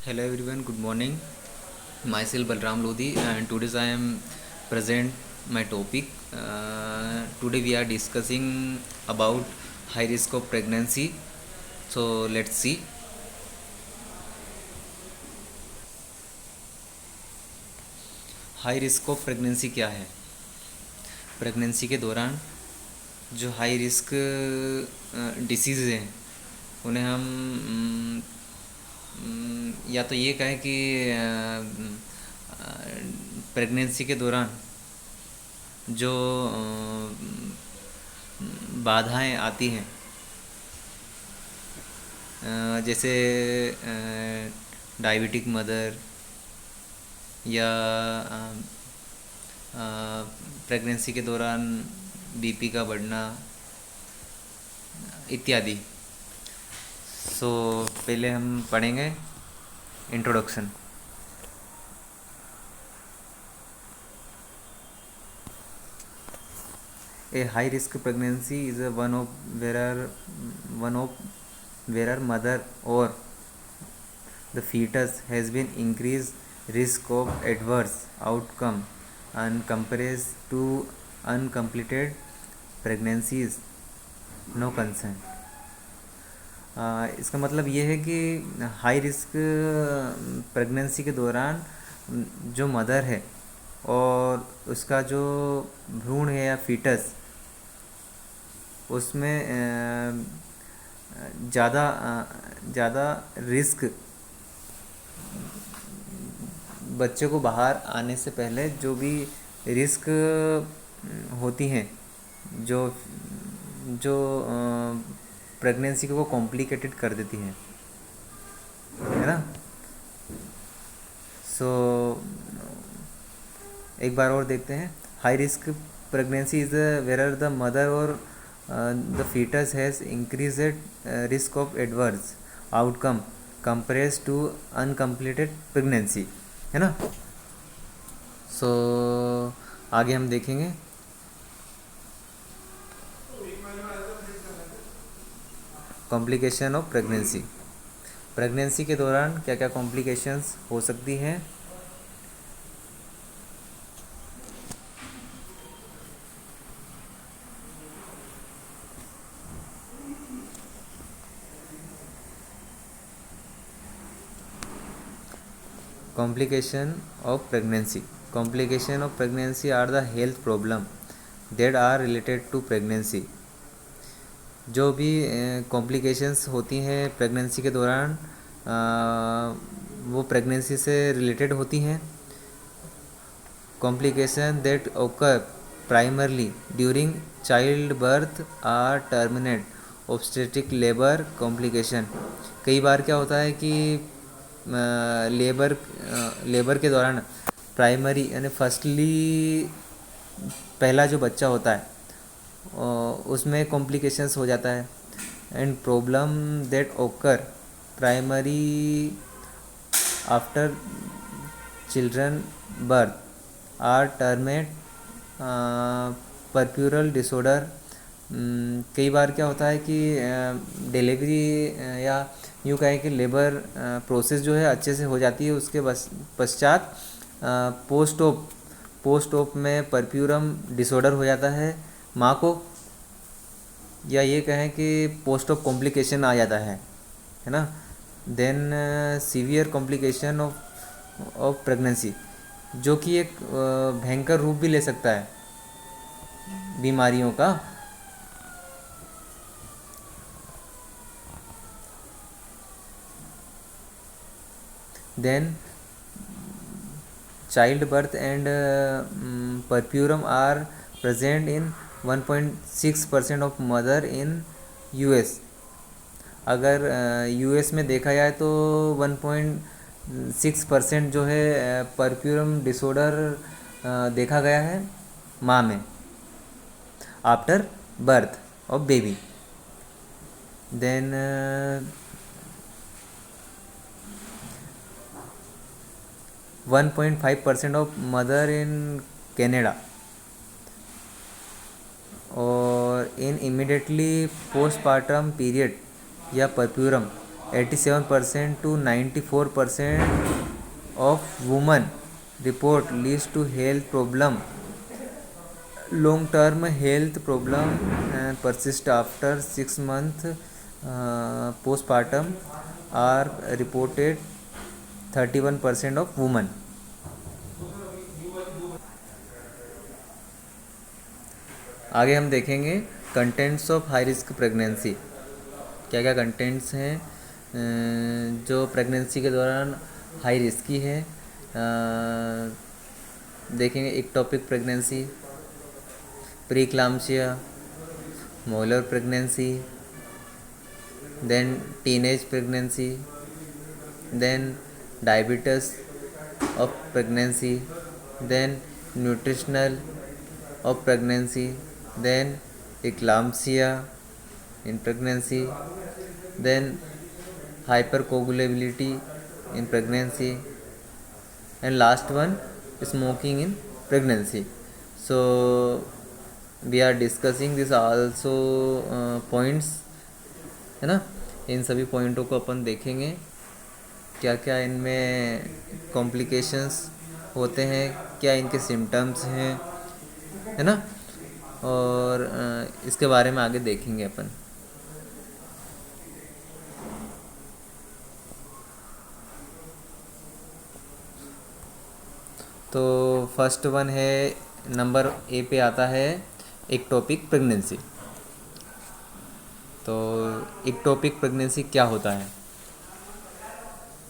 Hello everyone, good morning. Myself Balram Lodi and today I am present my topic. Today we are discussing about high risk of pregnancy. So let's see. High risk of pregnancy क्या है? Pregnancy के दौरान जो high risk disease हैं उन्हें हम या तो ये कहें कि प्रेगनेंसी के दौरान जो बाधाएं आती हैं, जैसे डायबिटिक मदर या प्रेगनेंसी के दौरान बीपी का बढ़ना इत्यादि। पहले हम पढ़ेंगे introduction. A high risk pregnancy is a one of where mother or the fetus has been increased risk of adverse outcome and compared to uncompleted pregnancies no consent। इसका मतलब ये है कि हाई रिस्क प्रेगनेंसी के दौरान जो mother है और उसका जो भ्रूण है या फीटस, उसमें ज़्यादा रिस्क बच्चे को बाहर आने से पहले जो भी रिस्क होती हैं, जो जो प्रेगनेंसी को कॉम्प्लिकेटेड कर देती हैं, है ना। एक बार और देखते हैं। High risk pregnancy is where the mother और the foetus has increased risk of adverse outcome compares to uncomplicated pregnancy, है ना। आगे हम देखेंगे। कॉम्प्लिकेशन ऑफ प्रेगनेंसी के दौरान क्या क्या कॉम्प्लिकेशंस हो सकती हैं। Complication of pregnancy are the health problem that are related to pregnancy। जो भी कॉम्प्लिकेशंस होती हैं प्रेगनेंसी के दौरान, वो प्रेगनेंसी से रिलेटेड होती हैं। Complication that occur primarily during child birth are terminate obstetric labour complication. कई बार क्या होता है कि लेबर के दौरान प्राइमरी यानी फर्स्टली पहला जो बच्चा होता है उसमें कॉम्प्लिकेशंस हो जाता है। And problem that occur primary after children birth are termed puerperal disorder. कई बार क्या होता है कि डिलीवरी या यूँ कहें कि लेबर प्रोसेस जो है अच्छे से हो जाती है, उसके पश्चात पोस्ट ऑप में परप्यूरम डिसऑर्डर हो जाता है माँ को, या ये कहें कि पोस्ट ऑफ कॉम्प्लिकेशन आ जाता है ना। Then severe complication of pregnancy, जो कि एक भयंकर रूप भी ले सकता है बीमारियों का। Then child birth and puerperium are present in 1.6% of mother in US. अगर यूएस में देखा जाए तो 1.6% जो है परप्यूरम डिसऑर्डर देखा गया है माँ में after birth of baby. Then 1.5% of mother in Canada, और इन इमीडिएटली पोस्टपार्टम पीरियड या puerperium 87% to 94% of women report leads to health problem. Long term health problem persist after 6 months postpartum are reported 31% of women. आगे हम देखेंगे contents of high risk pregnancy. क्या क्या contents हैं जो pregnancy के दौरान हाई रिस्की है। देखेंगे ectopic pregnancy, preeclampsia, molar pregnancy, then teenage pregnancy, then diabetes of pregnancy, then nutritional of pregnancy, then eclampsia in pregnancy, then hypercoagulability in pregnancy, and last one smoking in pregnancy. So we are discussing this also points, है ना। इन सभी पॉइंटों को अपन देखेंगे क्या क्या इनमें complications होते हैं, क्या इनके सिम्टम्स हैं, है ना। और इसके बारे में आगे देखेंगे अपन। तो फर्स्ट वन है, नंबर ए पे आता है इक्टोपिक प्रेगनेंसी। तो इक्टोपिक प्रेगनेंसी क्या होता है।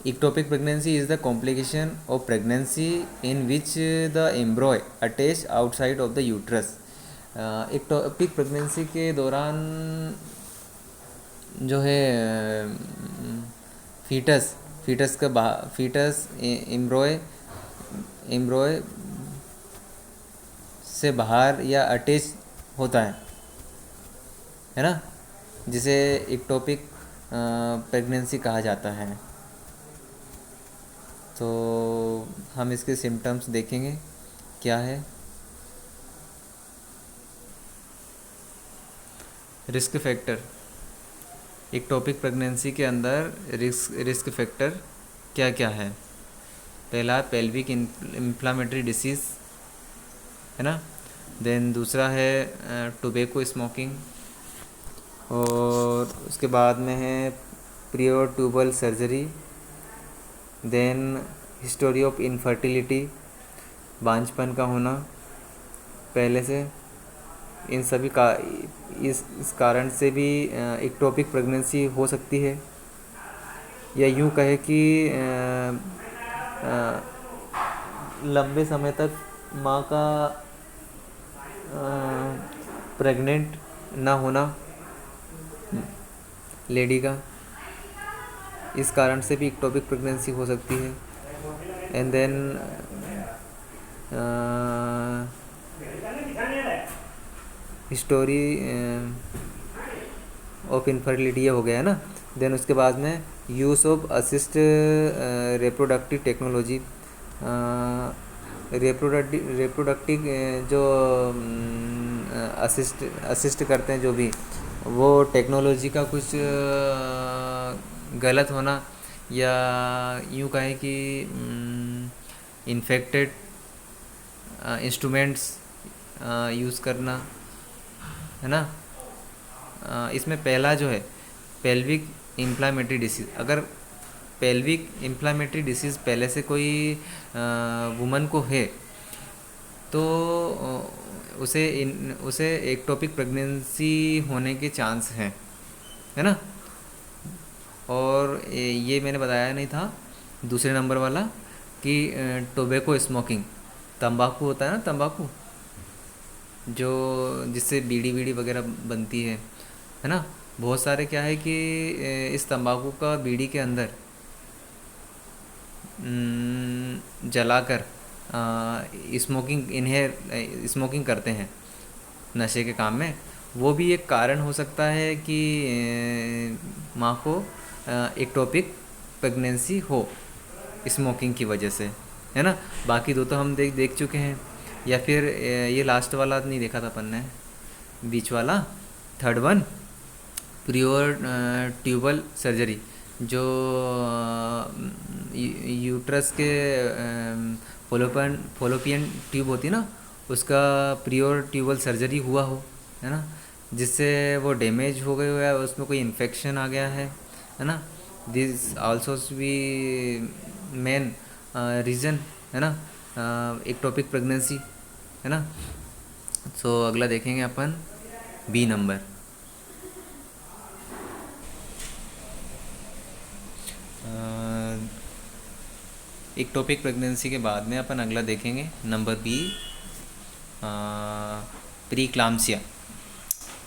Ectopic pregnancy is the complication of pregnancy in which the embryo attach outside of the uterus. Ectopic pregnancy के दौरान जो है फीटस एम्ब्रॉय से बाहर या अटैच होता है ना, जिसे इक्टोपिक प्रेगनेंसी कहा जाता है। तो हम इसके सिम्टम्स देखेंगे क्या है। रिस्क फैक्टर, इक्टोपिक प्रेगनेंसी के अंदर रिस्क फैक्टर क्या क्या है। पहला पेल्विक इन्फ्लामेटरी डिसीज़, है ना। देन दूसरा है टोबैको स्मोकिंग, और उसके बाद में है prior tubal surgery, then history of infertility, बांझपन का होना पहले से। इन सभी का इस कारण से भी इक्टोपिक प्रेगनेंसी हो सकती है, या यूँ कहे कि लंबे समय तक माँ का प्रेग्नेंट ना होना लेडी का, इस कारण से भी इक्टोपिक प्रेगनेंसी हो सकती है। And then history of infertility हो गया है ना। देन उसके बाद में use of assist reproductive technology, reproductive जो असिस्ट करते हैं जो भी, वो टेक्नोलॉजी का कुछ गलत होना, या यूँ कहें कि इन्फेक्टेड इंस्ट्रूमेंट्स यूज़ करना, है ना। इसमें पहला जो है पेल्विक इन्फ्लामेटरी डिसीज़। अगर पेल्विक इन्फ्लामेटरी डिसीज़ पहले से कोई वुमन को है तो उसे एक्टोपिक प्रेगनेंसी होने के चांस हैं, है ना। और ये मैंने बताया नहीं था दूसरे नंबर वाला कि टोबैको स्मोकिंग, तंबाकू होता है ना, तंबाकू जो जिससे बीड़ी वगैरह बनती है ना। बहुत सारे क्या है कि इस तंबाकू का बीड़ी के अंदर जलाकर स्मोकिंग करते हैं नशे के काम में। वो भी एक कारण हो सकता है कि माँ को एक्टोपिक प्रेगनेंसी हो स्मोकिंग की वजह से, है ना। बाकी दो तो हम देख चुके हैं। या फिर ये लास्ट वाला नहीं देखा था अपन ने, बीच वाला third one prior tubal surgery, जो यूट्रस के फोलोपियन ट्यूब होती है ना, उसका प्रियोर ट्यूबल सर्जरी हुआ हो, है ना, जिससे वो डैमेज हो गए हो या उसमें कोई इन्फेक्शन आ गया है ना। दिस आल्सो भी मेन रीज़न, है ना, एक्टोपिक प्रेगनेंसी, है ना। सो अगला देखेंगे अपन बी नंबर। एक्टोपिक प्रेगनेंसी के बाद में अपन अगला देखेंगे number B, preeclampsia.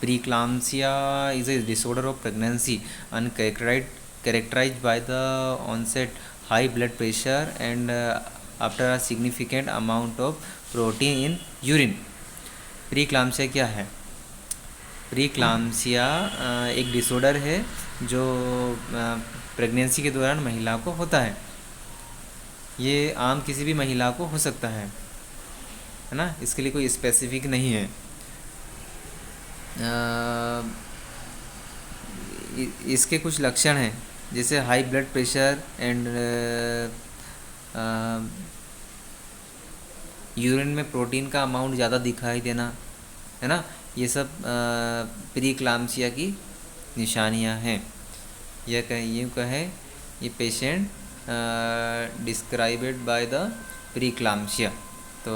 Preeclampsia is a disorder of pregnancy and characterized by the onset high blood pressure and after a significant amount of protein in urine। प्रीक्लाम्सिया क्या है? प्रीक्लाम्सिया एक डिसऑर्डर है जो प्रेगनेंसी के दौरान महिला को होता है। ये आम किसी भी महिला को हो सकता है ना, इसके लिए कोई स्पेसिफिक नहीं है। इसके कुछ लक्षण हैं, जैसे high blood pressure and urine में प्रोटीन का अमाउंट ज़्यादा दिखाई देना, है ना। ये सब प्रीक्लाम्सिया की निशानियां हैं। यह यूँ कहें ये पेशेंट डिस्क्राइबड बाय द प्रीक्लाम्सिया। तो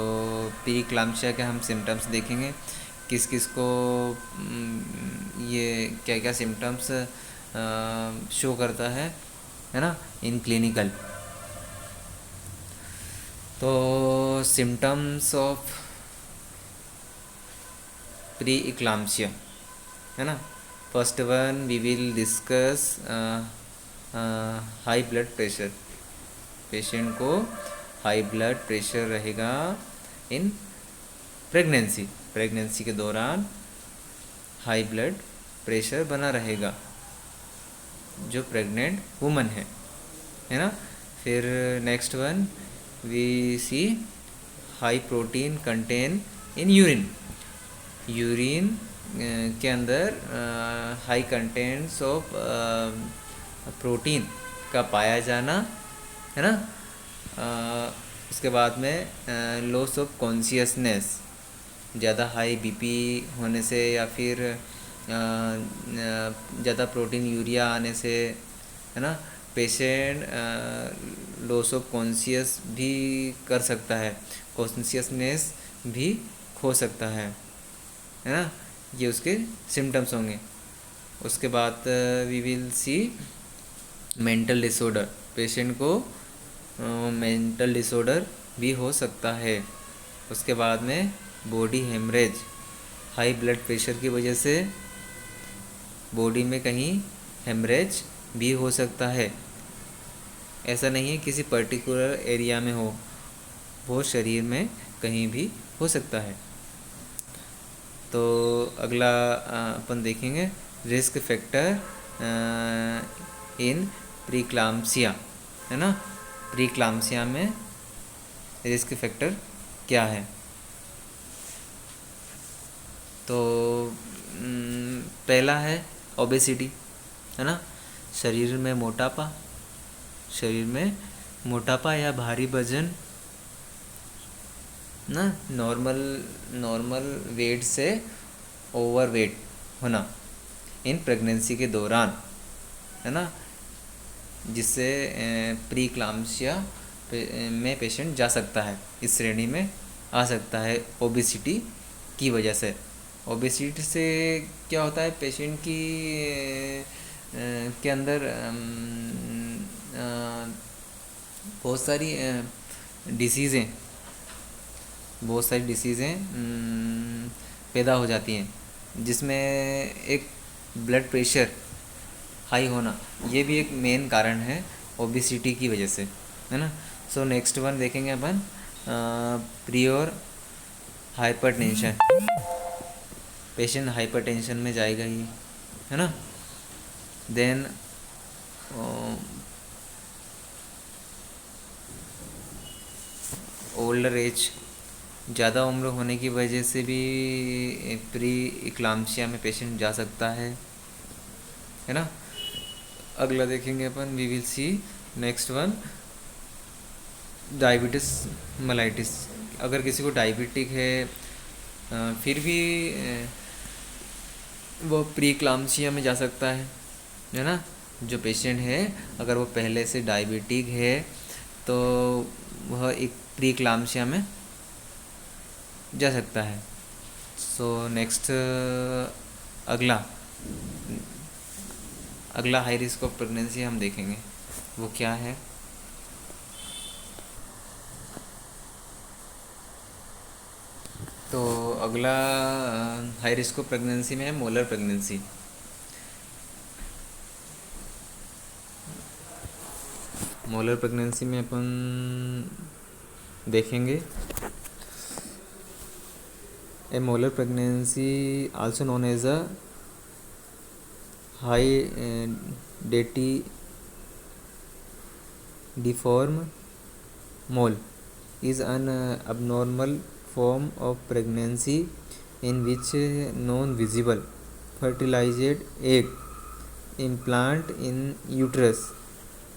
प्रीक्लाम्सिया के हम सिम्टम्स देखेंगे, किस किस को ये क्या क्या सिम्टम्स शो करता है ना, इन क्लिनिकल। तो सिम्टम्स ऑफ प्री इक्लाम्सिया, है ना। First one we will discuss high blood pressure. Patient को हाई ब्लड प्रेशर रहेगा इन प्रेगनेंसी के दौरान हाई ब्लड प्रेशर बना रहेगा जो प्रेग्नेंट वुमन है ना। फिर next one we see high protein content in urine के अंदर हाई कंटेंट्स ऑफ प्रोटीन का पाया जाना, है ना। उसके बाद में लॉस ऑफ कॉन्शियसनेस, ज़्यादा हाई बीपी होने से या फिर ज़्यादा प्रोटीन यूरिया आने से, है ना, पेशेंट लॉस ऑफ कॉन्शियस भी कर सकता है, कॉन्शियसनेस भी खो सकता है ना। ये उसके सिम्टम्स होंगे। उसके बाद we will see mental disorder. Patient को मेंटल डिसऑर्डर भी हो सकता है। उसके बाद में body haemorrhage, high blood pressure की वजह से बॉडी में कहीं हेमरेज भी हो सकता है। ऐसा नहीं है किसी पर्टिकुलर एरिया में हो, वो शरीर में कहीं भी हो सकता है। तो अगला अपन देखेंगे रिस्क फैक्टर इन प्रीक्लाम्सिया, है ना। प्रीक्लाम्सिया में रिस्क फैक्टर क्या है? तो पहला है ओबेसिटी, है ना। शरीर में मोटापा या भारी वजन ना, नॉर्मल वेट से ओवर वेट होना इन प्रेगनेंसी के दौरान, है ना, जिससे प्रीक्लाम्सिया में पेशेंट जा सकता है, इस श्रेणी में आ सकता है ओबेसिटी की वजह से। ओबेसिटी से क्या होता है, पेशेंट की के अंदर बहुत सारी डिसीज़ें पैदा हो जाती हैं, जिसमें एक ब्लड प्रेशर हाई होना, ये भी एक मेन कारण है ओबेसिटी की वजह से, है ना। सो नेक्स्ट वन देखेंगे अपन प्रियोर हाइपरटेंशन। पेशेंट हाइपरटेंशन में जाएगा ही, है ना। देन ओल्डर एज, ज़्यादा उम्र होने की वजह से भी प्री इक्लाम्सिया में पेशेंट जा सकता है ना। अगला देखेंगे अपन, we will see next one, diabetes mellitus. अगर किसी को डायबिटिक है फिर भी वो प्री क्लाम्सिया में जा सकता है ना। जो पेशेंट है अगर वो पहले से डायबिटिक है तो वह एक प्री क्लाम्सिया में जा सकता है। सो नेक्स्ट अगला अगला हाई रिस्क ऑफ प्रेगनेंसी हम देखेंगे, वो क्या है। तो अगला हाई रिस्क ऑफ प्रेगनेंसी में है मोलर प्रेगनेंसी। मोलर प्रेगनेंसी में अपन देखेंगे a molar pregnancy also known as a hydatidiform mole is an abnormal form of pregnancy in which non-visible fertilized egg implant in uterus.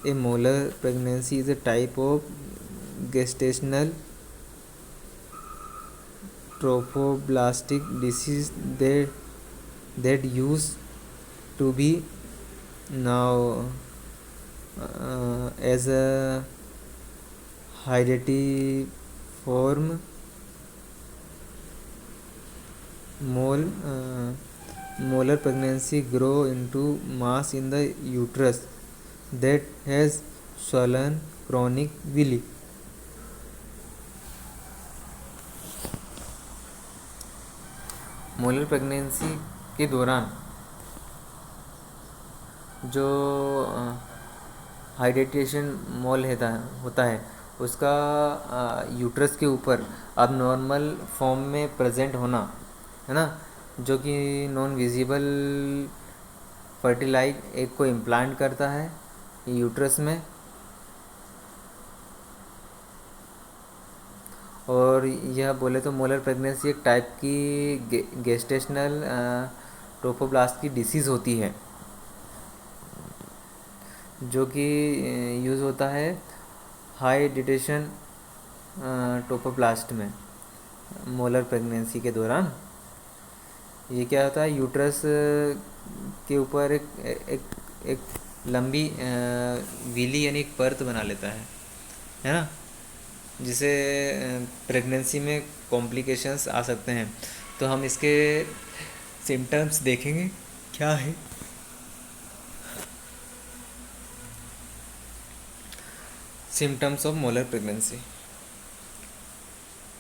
A molar pregnancy is a type of gestational trophoblastic disease that used to be now as a herediform molar pregnancy grow into mass in the uterus that has swollen chronic villi. Molar pregnancy के दौरान जो हाइड्रेटेशन मोल होता है उसका uterus के ऊपर अब normal form में प्रेजेंट होना है ना, जो कि नॉन विजिबल फर्टिलाइज एग को इम्प्लांट करता है यूट्रस में। और यह बोले तो मोलर प्रेगनेंसी एक टाइप की गेस्टेशनल ट्रोफोब्लास्ट की डिसीज़ होती है जो कि यूज़ होता है हाई डिटेशन ट्रोफोब्लास्ट में मोलर प्रेगनेंसी के दौरान। ये क्या होता है, यूट्रस के ऊपर एक लंबी विली यानी एक परत बना लेता है ना, जिसे प्रेगनेंसी में कॉम्प्लिकेशंस आ सकते हैं। तो हम इसके सिम्टम्स देखेंगे क्या है। सिम्टम्स ऑफ मोलर प्रेगनेंसी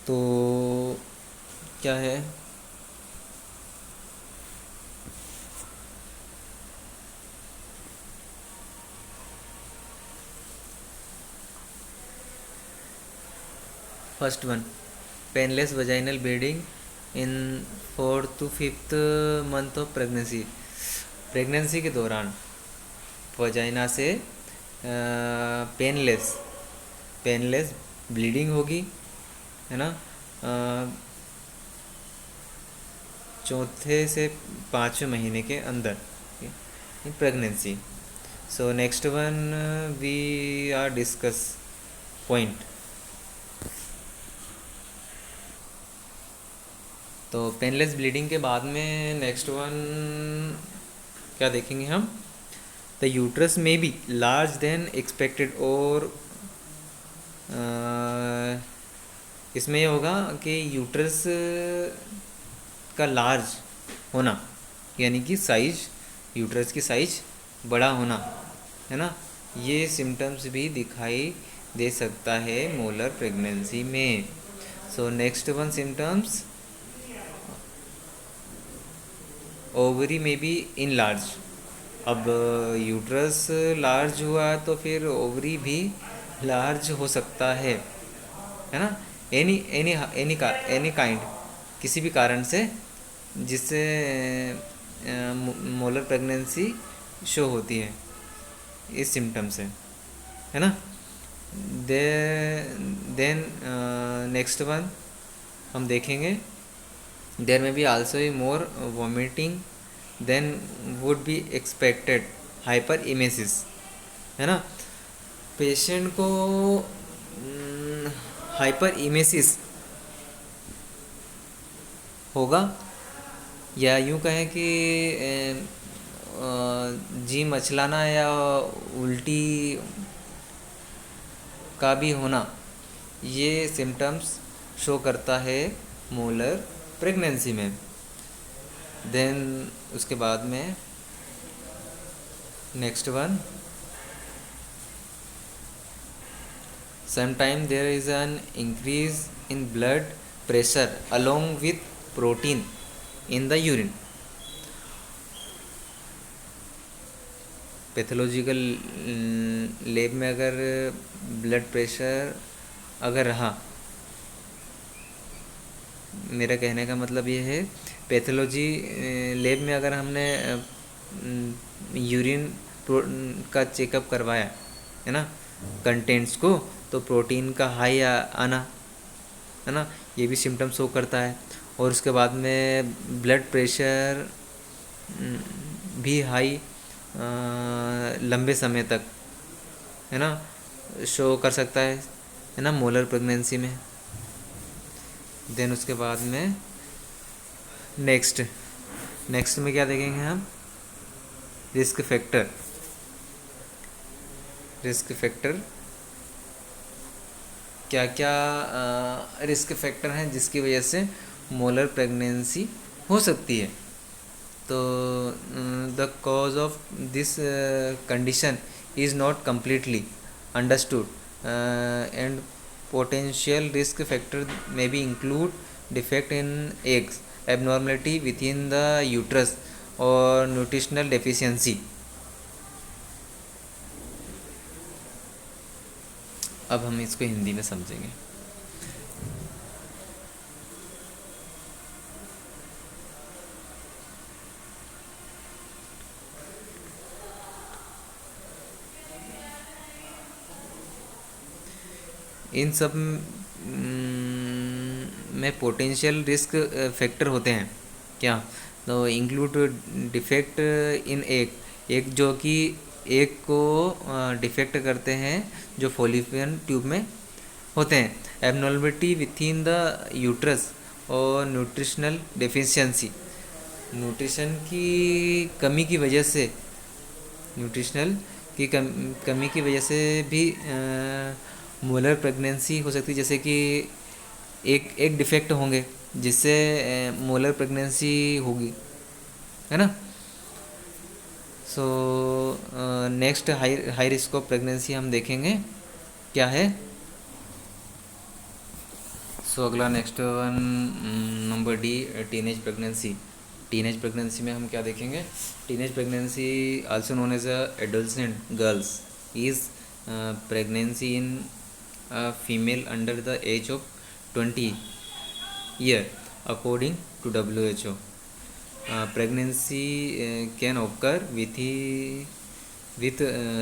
तो क्या है, first one painless vaginal bleeding in 4th to 5th month of pregnancy. Pregnancy के दौरान वजाइना से पेनलेस ब्लीडिंग होगी है ना, 4थे से 5वें महीने के अंदर in pregnancy. So next one we are discuss point. तो पेनलेस ब्लीडिंग के बाद में नेक्स्ट वन क्या देखेंगे हम, द यूट्रस में बी लार्ज देन एक्सपेक्टेड। और इसमें ये होगा कि यूट्रस का लार्ज होना यानी कि साइज, यूट्रस की साइज बड़ा होना है ना, ये सिम्टम्स भी दिखाई दे सकता है मोलर प्रेगनेंसी में। सो नेक्स्ट वन सिम्टम्स, ओवरी में बी इन लार्ज। अब यूट्रस लार्ज हुआ तो फिर ओवरी भी लार्ज हो सकता है ना, एनी काइंड, किसी भी कारण से जिससे मोलर प्रेगनेंसी शो होती है इस सिम्टम से है ना। देन नेक्स्ट वन हम देखेंगे, there may be also more vomiting then would be expected hyperemesis, है ना। पेशेंट को हाइपर इमेसिस होगा, या यूँ कहें कि जी मचलाना या उल्टी का भी होना, ये सिम्टम्स शो करता है मोलर प्रेगनेंसी में। देन उसके बाद में next one, sometime there is an increase in blood pressure along with protein in the urine. Pathological lab में अगर ब्लड प्रेशर अगर रहा, मेरा कहने का मतलब ये है, पैथोलॉजी लैब में अगर हमने यूरिन का चेकअप करवाया, है ना, कंटेंट्स को, तो प्रोटीन का हाई आना, है ना, ये भी सिम्टम शो करता है। और उसके बाद में ब्लड प्रेशर भी हाई लंबे समय तक, है ना, शो कर सकता है ना, मोलर प्रेगनेंसी में। देन उसके बाद में नेक्स्ट में क्या देखेंगे हम, रिस्क फैक्टर। क्या क्या रिस्क फैक्टर हैं जिसकी वजह से मोलर प्रेगनेंसी हो सकती है। तो the cause of this condition is not completely understood and potential risk factor may be include defect in eggs, abnormality with in the uterus और न्यूट्रिशनल डेफिशिएंसी। अब हम इसको हिंदी में समझेंगे। इन सब में पोटेंशियल रिस्क फैक्टर होते हैं क्या, तो इंक्लूड डिफेक्ट इन एक जो कि एक को डिफेक्ट करते हैं जो फॉलिपियन ट्यूब में होते हैं, abnormality with in the uterus और न्यूट्रिशनल डेफिशिएंसी, न्यूट्रिशन की कमी की वजह से, न्यूट्रिशनल की कमी की वजह से भी मोलर प्रेगनेंसी हो सकती है। जैसे कि एक डिफेक्ट होंगे जिससे मोलर प्रेगनेंसी होगी, है ना। So next high risk of pregnancy हम देखेंगे क्या है। सो अगला next one, number D, teenage pregnancy. Teenage pregnancy में हम क्या देखेंगे, teenage pregnancy also known as adolescent girls is pregnancy in female under the age of 20 year according to WHO. Pregnancy can occur with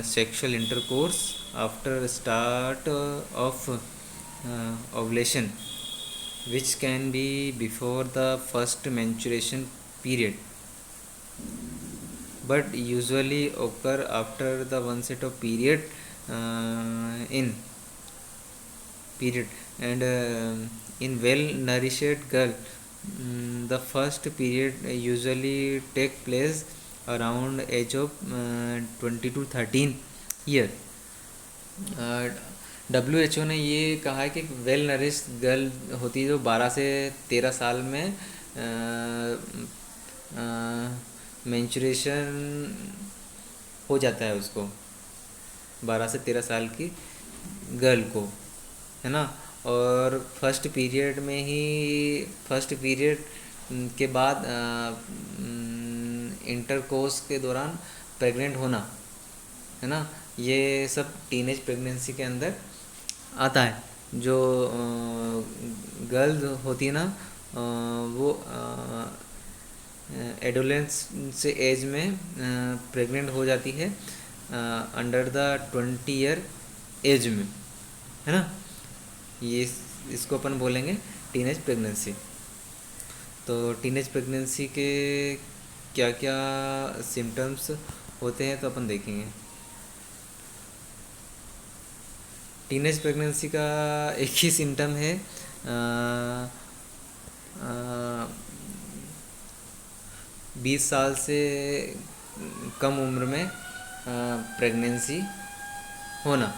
sexual intercourse after start of ovulation, which can be before the first menstruation period, but usually occur after the onset of period and in well nourished girl, the first period usually take place around age of 20 to 13 year. WHO ने ये कहा है कि well nourish girl होती है जो 12 से 13 साल में मेंस्ट्रुएशन हो जाता है उसको, 12 से 13 साल की गर्ल को, है ना। और फर्स्ट पीरियड के बाद इंटरकोर्स के दौरान प्रेग्नेंट होना, है ना, ये सब टीनेज प्रेगनेंसी के अंदर आता है। जो गर्ल होती है ना, वो एडोलेंस एज में प्रेग्नेंट हो जाती है अंडर द 20 ईयर एज में, है ना। ये इसको अपन बोलेंगे टीनेज प्रेगनेंसी। तो टीनेज प्रेगनेंसी के क्या क्या सिम्टम्स होते हैं तो अपन देखेंगे। टीनेज प्रेगनेंसी का एक ही सिम्टम है, 20 साल से कम उम्र में प्रेगनेंसी होना,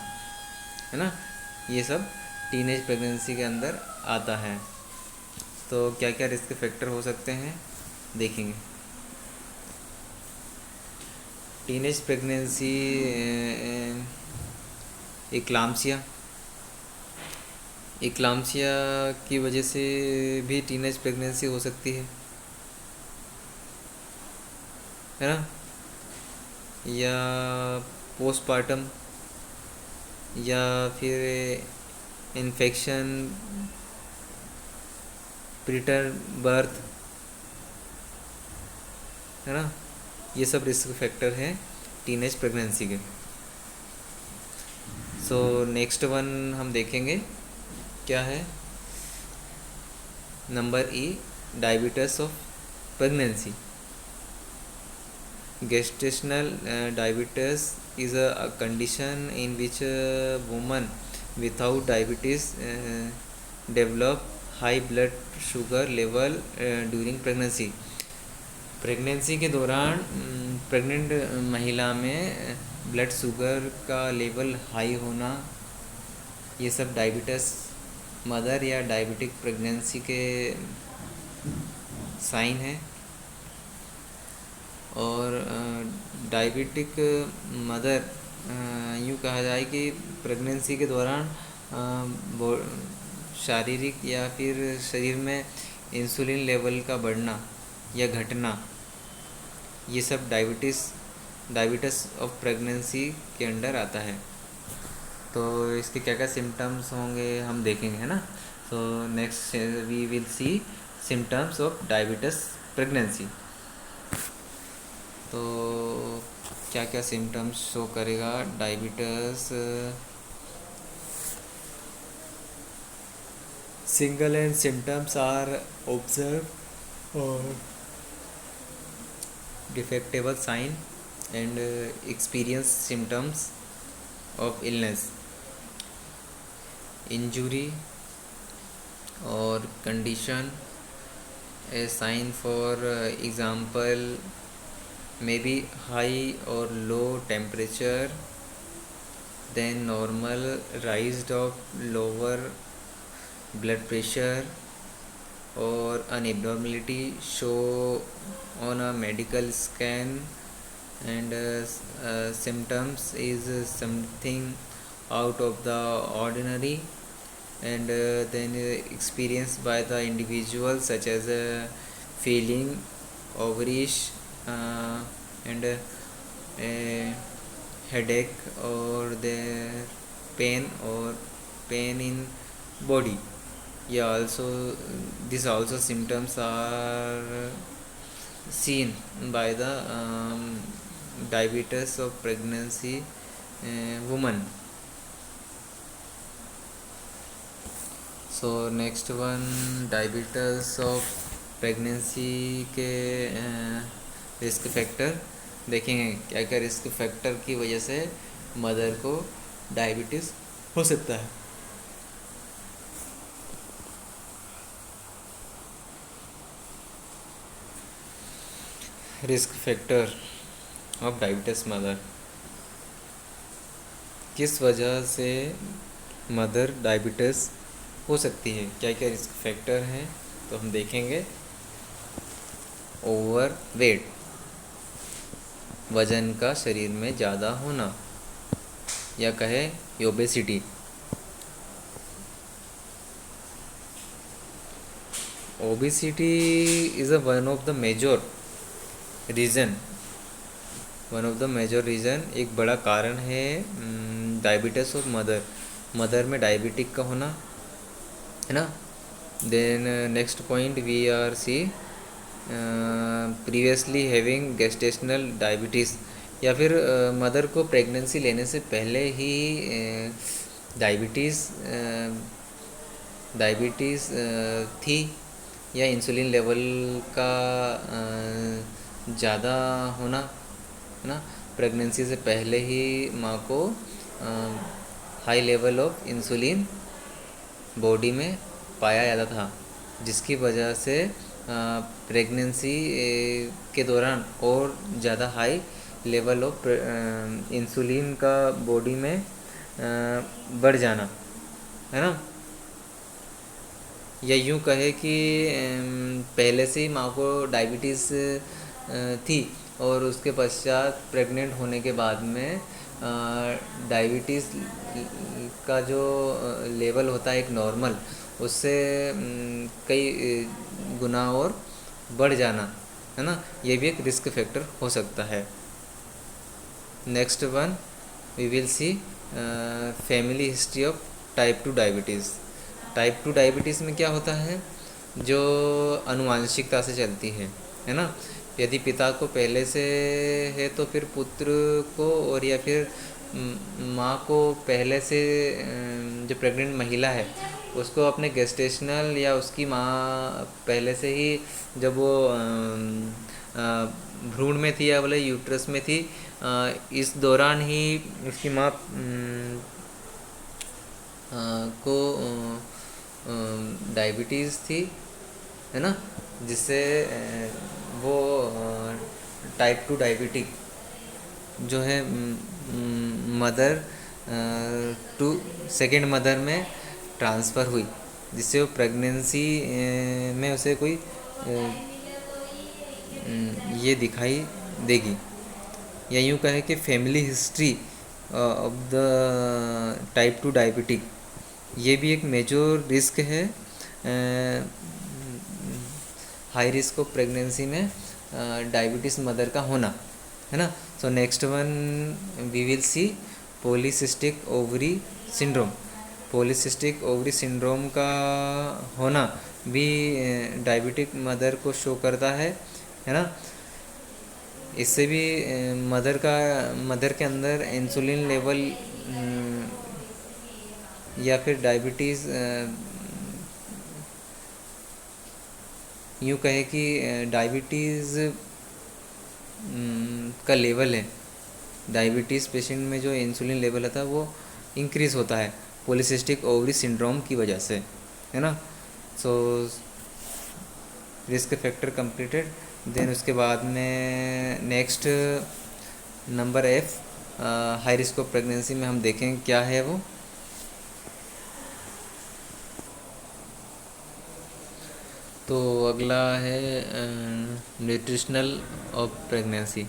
है ना। ये सब टीनेज प्रेगनेंसी के अंदर आता है। तो क्या क्या रिस्क फैक्टर हो सकते हैं देखेंगे। टीनेज प्रेगनेंसी, इक्लाम्सिया, इक्लाम्सिया की वजह से भी टीनेज प्रेगनेंसी हो सकती है ना। या पोस्टपार्टम, या फिर इन्फेक्शन प्रीटर्म बर्थ, है ना। ये सब रिस्क फैक्टर हैं टीनेज प्रेगनेंसी के। सो नेक्स्ट वन हम देखेंगे क्या है। Number E, diabetes of pregnancy. Gestational diabetes is a condition in which a woman without diabetes develop high blood sugar level during pregnancy। Pregnancy के दौरान प्रेग्नेंट महिला में ब्लड शुगर का लेवल हाई होना, ये सब डायबिटीज मदर या diabetic pregnancy के साइन है। और डायबिटिक मदर, यूँ कहा जाए कि प्रेगनेंसी के दौरान शारीरिक या फिर शरीर में इंसुलिन लेवल का बढ़ना या घटना, ये सब डायबिटीज़ ऑफ प्रेगनेंसी के अंडर आता है। तो इसके क्या क्या सिम्टम्स होंगे हम देखेंगे, है ना। तो next we will see symptoms of diabetes pregnancy. तो क्या क्या सिम्टम्स शो करेगा diabetes. Single and symptoms are observe or detectable sign and experience symptoms of illness, injury or condition. A sign for example may be high or low temperature, then normal rise of lower blood pressure or an abnormality show on a medical scan, and symptoms is something out of the ordinary, and then experienced by the individual, such as feeling overish and a headache or their pain in body. Yeah, also these also symptoms are seen by the diabetes of pregnancy woman. So next one, diabetes of pregnancy के risk factor देखेंगे। क्या क्या risk factor की वजह से mother को diabetes हो सकता है। Risk factor of diabetes mother, किस वजह से मदर डायबिटीज़ हो सकती है, क्या क्या रिस्क फैक्टर हैं तो हम देखेंगे। ओवर वेट, वज़न का शरीर में ज़्यादा होना, या कहे obesity. Obesity is one of the major reason, एक बड़ा कारण है डायबिटीज़ ऑफ मदर में डायबिटिक का होना, है ना। Then next point we are see previously having gestational diabetes, या फिर मदर को प्रेगनेंसी लेने से पहले ही डायबिटीज़ थी, या इंसुलिन लेवल का ज़्यादा होना, है ना। प्रेगनेंसी से पहले ही माँ को high level of insulin body में पाया जाता था, जिसकी वजह से प्रेगनेंसी के दौरान और ज़्यादा हाई लेवल ऑफ इंसुलिन का बॉडी में बढ़ जाना, है ना। या यूँ कहे कि पहले से ही माँ को डायबिटीज़ थी और उसके पश्चात प्रेग्नेंट होने के बाद में डायबिटीज़ का जो लेवल होता है एक नॉर्मल, उससे कई गुना और बढ़ जाना, है ना। ये भी एक रिस्क फैक्टर हो सकता है। Next one we will see family history of type 2 diabetes. Type 2 diabetes में क्या होता है, जो आनुवांशिकता से चलती है ना। यदि पिता को पहले से है तो फिर पुत्र को, और या फिर माँ को पहले से जो प्रेग्नेंट महिला है उसको अपने गेस्टेशनल या उसकी माँ पहले से ही जब वो भ्रूण में थी या बोले यूट्रस में थी, इस दौरान ही उसकी माँ को डायबिटीज़ थी, है ना, जिससे वो टाइप 2 डायबिटिक जो है मदर टू सेकेंड मदर में ट्रांसफ़र हुई, जिससे वो प्रेगनेंसी में उसे कोई ये दिखाई देगी। या यूँ कहें कि family history of the type 2 diabetic, ये भी एक मेजर रिस्क है हाई रिस्क ऑफ प्रेगनेंसी में डायबिटीज़ मदर का होना, है ना। So next one we will see polycystic ovary syndrome. Polycystic ovary syndrome का होना भी डायबिटिक मदर को शो करता है ना। इससे भी मदर के अंदर इंसुलिन लेवल या फिर डायबिटीज़ यूँ कहे कि डायबिटीज़ का लेवल है, डायबिटीज़ पेशेंट में जो इंसुलिन लेवल आता है वो इंक्रीज़ होता है पॉलीसिस्टिक ओवरी सिंड्रोम की वजह से, है ना। So risk factor completed. Then उसके बाद में next number F high risk of pregnancy में हम देखें क्या है वो। तो अगला है nutritional of pregnancy.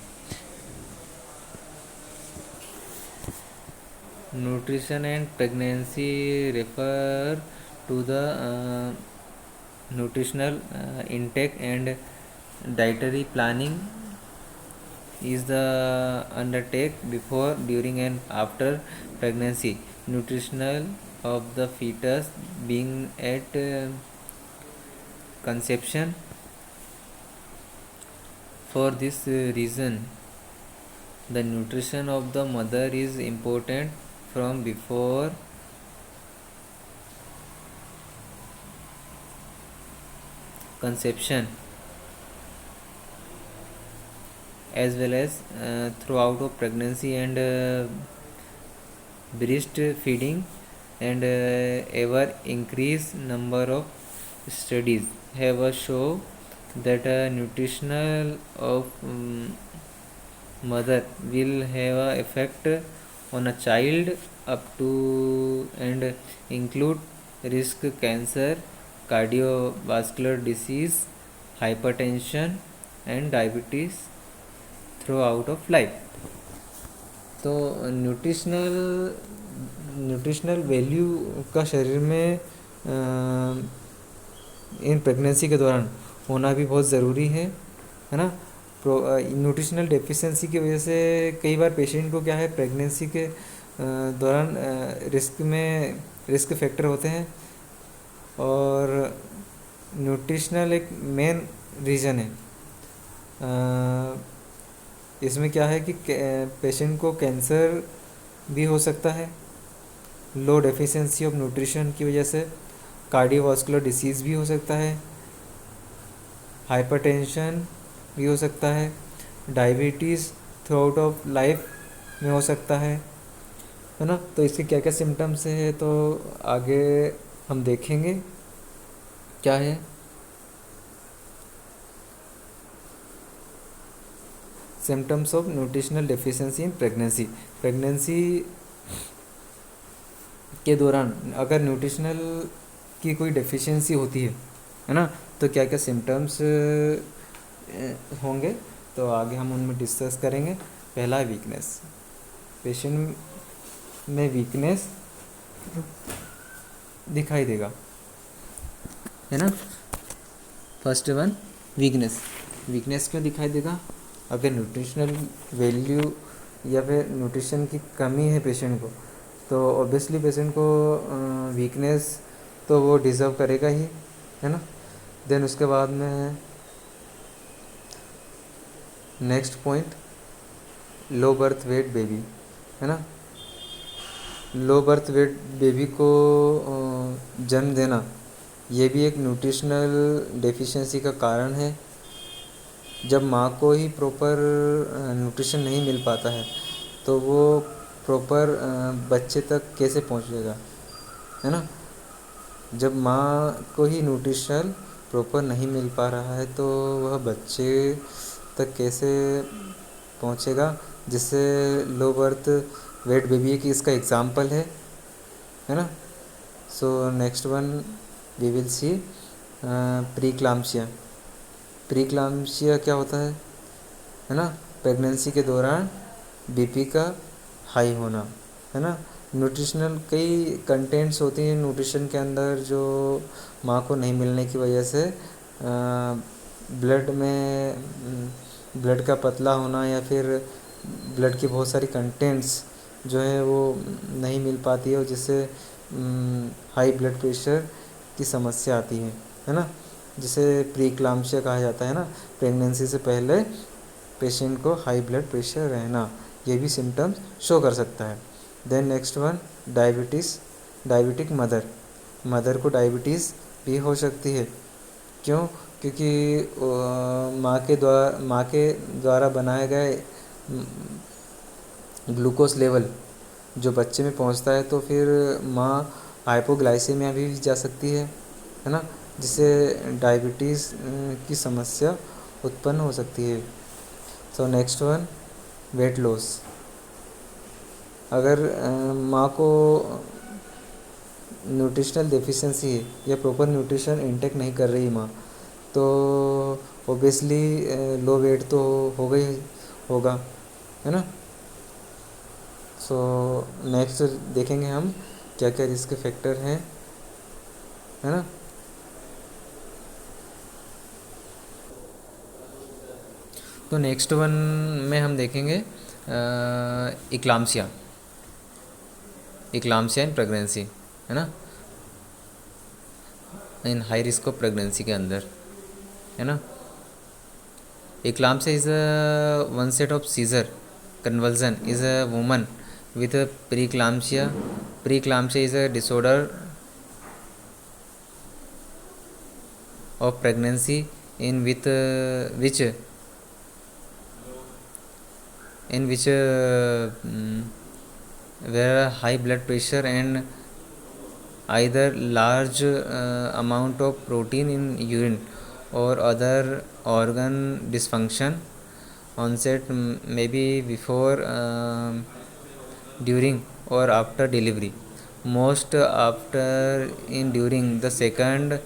Nutrition and pregnancy refer to the nutritional intake and dietary planning is the undertake before, during and after pregnancy. Nutritional of the fetus being at conception. For this reason, the nutrition of the mother is important from before conception as well as throughout of pregnancy and breast feeding, and ever increase number of studies have show that nutritional of mother will have a effect on a child up to and include risk cancer, cardiovascular disease, hypertension and diabetes throughout of life. तो nutritional value का शरीर में in pregnancy के दौरान होना भी बहुत ज़रूरी है ना। न्यूट्रिशनल डेफिशिएंसी की वजह से कई बार पेशेंट को क्या है, प्रेगनेंसी के दौरान रिस्क फैक्टर होते हैं, और न्यूट्रिशनल एक मेन रीज़न है। इसमें क्या है कि पेशेंट को कैंसर भी हो सकता है लो डेफिशिएंसी ऑफ न्यूट्रिशन की वजह से, कार्डियोवास्कुलर डिसीज़ भी हो सकता है, हाइपरटेंशन भी हो सकता है, diabetes through out of life में हो सकता है ना। तो इसके क्या क्या सिम्टम्स है तो आगे हम देखेंगे क्या है। Symptoms of nutritional deficiency in pregnancy. Pregnancy के दौरान अगर न्यूट्रिशनल की कोई डेफिशिएंसी होती है ना, तो क्या क्या सिम्टम्स होंगे तो आगे हम उनमें डिस्कस करेंगे। पहला है वीकनेस। पेशेंट में वीकनेस दिखाई देगा, है ना। First one weakness. वीकनेस क्यों दिखाई देगा? अगर न्यूट्रिशनल वैल्यू या फिर न्यूट्रिशन की कमी है पेशेंट को, तो ऑब्वियसली पेशेंट को वीकनेस तो वो डिज़र्व करेगा ही, है ना। देन उसके बाद में next point, low birth weight baby, है ना। लो बर्थ वेट बेबी को जन्म देना ये भी एक न्यूट्रिशनल डेफिशिएंसी का कारण है। जब माँ को ही प्रॉपर न्यूट्रिशन नहीं मिल पाता है तो वो प्रॉपर बच्चे तक कैसे पहुँचेगा, है ना। जब माँ को ही न्यूट्रिशन प्रॉपर नहीं मिल पा रहा है तो वह बच्चे तक कैसे पहुँचेगा, जिससे लो बर्थ वेट बेबी की इसका एग्जाम्पल है ना। So next one we will see preeclampsia. Preeclampsia क्या होता है ना। प्रेगनेंसी के दौरान बीपी का हाई होना, है ना। न्यूट्रिशनल कई कंटेंट्स होती हैं न्यूट्रिशन के अंदर जो माँ को नहीं मिलने की वजह से ब्लड में ब्लड का पतला होना या फिर ब्लड की बहुत सारी कंटेंट्स जो है वो नहीं मिल पाती है और जिससे हाई ब्लड प्रेशर की समस्या आती है ना, जिसे प्रीक्लाम्सिया कहा जाता है ना। प्रेगनेंसी से पहले पेशेंट को हाई ब्लड प्रेशर रहना ये भी सिम्टम्स शो कर सकता है। Then next one diabetes. Diabetic mother को डायबिटीज़ भी हो सकती है। क्यों? क्योंकि माँ के द्वारा बनाए गए ग्लूकोज लेवल जो बच्चे में पहुंचता है तो फिर माँ हाइपोग्लाइसेमिया भी जा सकती है ना, जिससे डायबिटीज़ की समस्या उत्पन्न हो सकती है। सो नेक्स्ट वन वेट लॉस। अगर माँ को न्यूट्रिशनल डेफिशिएंसी है या प्रॉपर न्यूट्रिशन इंटेक नहीं कर रही माँ, तो ओबियसली लो वेट तो होगा ही होगा, है ना। सो नेक्स्ट देखेंगे हम क्या क्या रिस्क फैक्टर हैं, है ना। तो नेक्स्ट वन में हम देखेंगे इक्लाम्सिया इन प्रेगनेंसी, है ना, इन हाई रिस्क ऑफ प्रेगनेंसी के अंदर, है ना। Eclampsia is a one set of seizure convulsion is a woman with a preeclampsia. Preeclampsia is a disorder of pregnancy in with which where high blood pressure and either large amount of protein in urine or other organ dysfunction. Onset maybe before, during or after delivery. Most after in during the second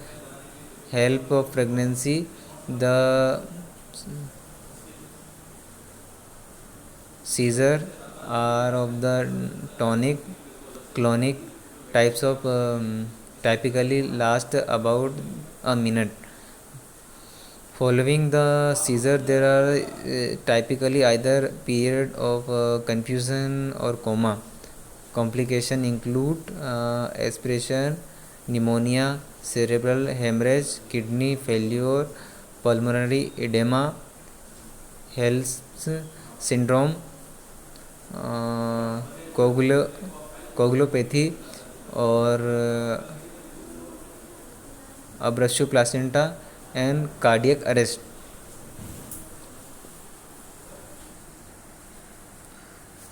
help of pregnancy. The seizure are of the tonic clonic types of typically last about a minute. Following the seizure, there are typically either period of confusion or coma. Complication include aspiration, pneumonia, cerebral hemorrhage, kidney failure, pulmonary edema, Hell's syndrome, coagulopathy और अब्रश्यू placenta and cardiac arrest.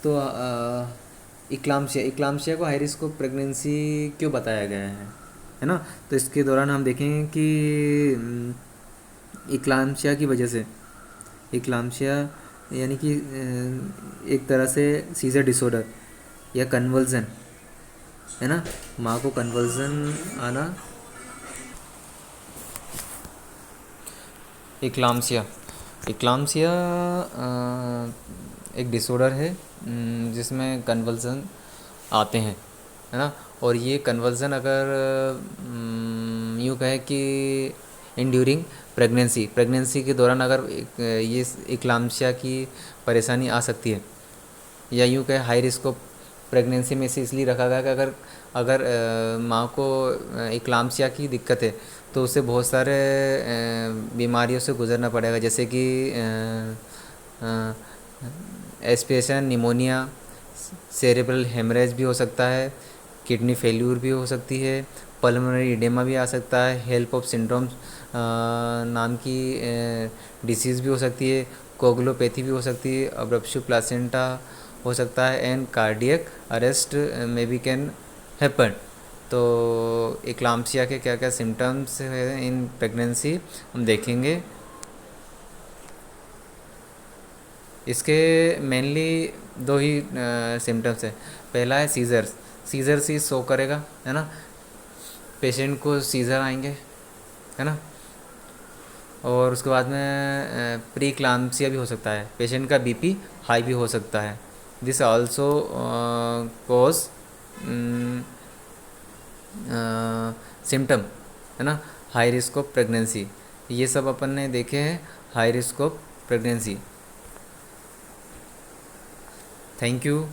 तो इक्लाम्शिया इक्लाम्शिया को high risk of pregnancy क्यों बताया गया है ना। तो इसके दौरान हम देखेंगे कि इक्लाम्शिया की वजह से, इक्लाम्शिया यानी कि एक तरह से सीजर डिसऑर्डर या कन्वर्जन, है ना, माँ को कन्वर्जन आना। इक्लाम्सिया इक्लाम्सिया एक डिसऑर्डर है जिसमें कन्वर्जन आते हैं, है ना। और ये कन्वर्जन अगर यूँ कहें कि इंड्यूरिंग प्रेगनेंसी के दौरान अगर ये इक्लाम्सिया की परेशानी आ सकती है, या यूँ कहें हाई रिस्क ऑफ प्रेगनेंसी में से इसलिए रखा गया कि अगर अगर माँ को इक्लाम्सिया की दिक्कत है तो उसे बहुत सारे बीमारियों से गुजरना पड़ेगा, जैसे कि एस्पिरेशन, निमोनिया, सेरेब्रल हेमरेज भी हो सकता है, किडनी फेल्यूर भी हो सकती है, पल्मोनरी इडेमा भी आ सकता है, हेल्प ऑफ सिंड्रोम नाम की डिसीज़ भी हो सकती है, कोगुलोपैथी भी हो सकती है, अब्रप्शु प्लासेंटा हो सकता है, एंड कार्डियक अरेस्ट में भी कैन हैपन। तो इक्लाम्सिया के क्या क्या सिम्टम्स हैं इन प्रेगनेंसी हम देखेंगे। इसके मेनली दो ही सिम्टम्स हैं। पहला है सीजर्स, सीजर्स ही शो करेगा, है ना, पेशेंट को सीजर आएंगे, है ना। और उसके बाद में प्री क्लाम्सिया भी हो सकता है, पेशेंट का बीपी हाई भी हो सकता है। दिस आल्सो कॉज सिम्टम, है ना, हाई रिस्क ऑफ प्रेगनेंसी। ये सब अपन ने देखे हैं high risk of pregnancy. Thank you.